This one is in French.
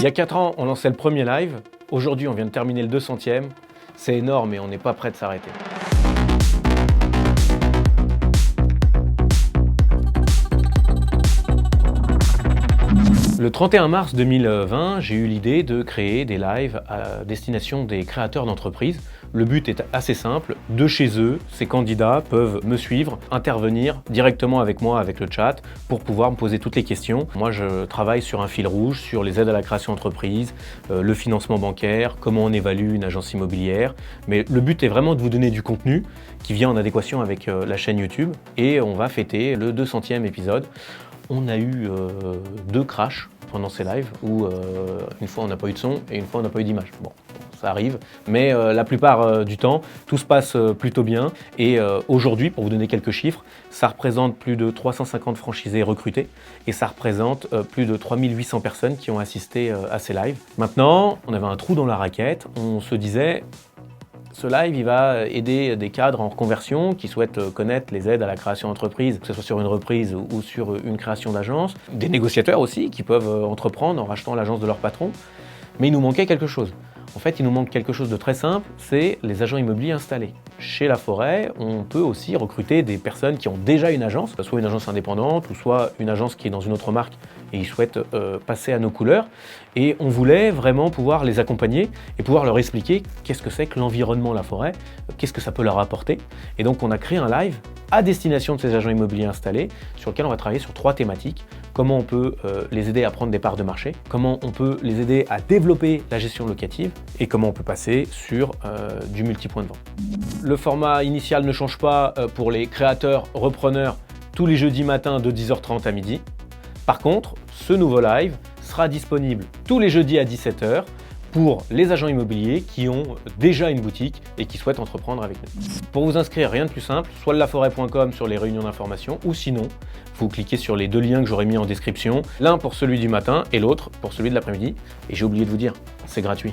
y a 4 ans, on lançait le premier live. Aujourd'hui, on vient de terminer le 200e. C'est énorme et on n'est pas prêt de s'arrêter. Le 31 mars 2020, j'ai eu l'idée de créer des lives à destination des créateurs d'entreprises. Le but est assez simple, de chez eux, ces candidats peuvent me suivre, intervenir directement avec moi avec le chat pour pouvoir me poser toutes les questions. Moi, je travaille sur un fil rouge, sur les aides à la création d'entreprise, le financement bancaire, comment on évalue une agence immobilière. Mais le but est vraiment de vous donner du contenu qui vient en adéquation avec la chaîne YouTube et on va fêter le 200e épisode. On a eu 2 crashs pendant ces lives où une fois on n'a pas eu de son et une fois on n'a pas eu d'image. Bon, ça arrive, mais la plupart du temps, tout se passe plutôt bien. Et aujourd'hui, pour vous donner quelques chiffres, ça représente plus de 350 franchisés recrutés et ça représente plus de 3800 personnes qui ont assisté à ces lives. Maintenant, on avait un trou dans la raquette, on se disait... Ce live, il va aider des cadres en reconversion qui souhaitent connaître les aides à la création d'entreprise, que ce soit sur une reprise ou sur une création d'agence. Des négociateurs aussi qui peuvent entreprendre en rachetant l'agence de leur patron. Mais il nous manquait quelque chose. En fait, il nous manque quelque chose de très simple, c'est les agents immobiliers installés. Chez Laforêt, on peut aussi recruter des personnes qui ont déjà une agence, soit une agence indépendante ou soit une agence qui est dans une autre marque et ils souhaitent passer à nos couleurs. Et on voulait vraiment pouvoir les accompagner et pouvoir leur expliquer qu'est-ce que c'est que l'environnement Laforêt, qu'est-ce que ça peut leur apporter. Et donc on a créé un live à destination de ces agents immobiliers installés sur lequel on va travailler sur 3 thématiques. Comment on peut les aider à prendre des parts de marché, comment on peut les aider à développer la gestion locative et comment on peut passer sur du multipoint de vente. Le format initial ne change pas pour les créateurs, repreneurs, tous les jeudis matins de 10h30 à midi. Par contre, ce nouveau live sera disponible tous les jeudis à 17h pour les agents immobiliers qui ont déjà une boutique et qui souhaitent entreprendre avec nous. Pour vous inscrire, rien de plus simple, soit laforêt.com sur les réunions d'information ou sinon, vous cliquez sur les 2 liens que j'aurai mis en description, l'un pour celui du matin et l'autre pour celui de l'après-midi. Et j'ai oublié de vous dire, c'est gratuit.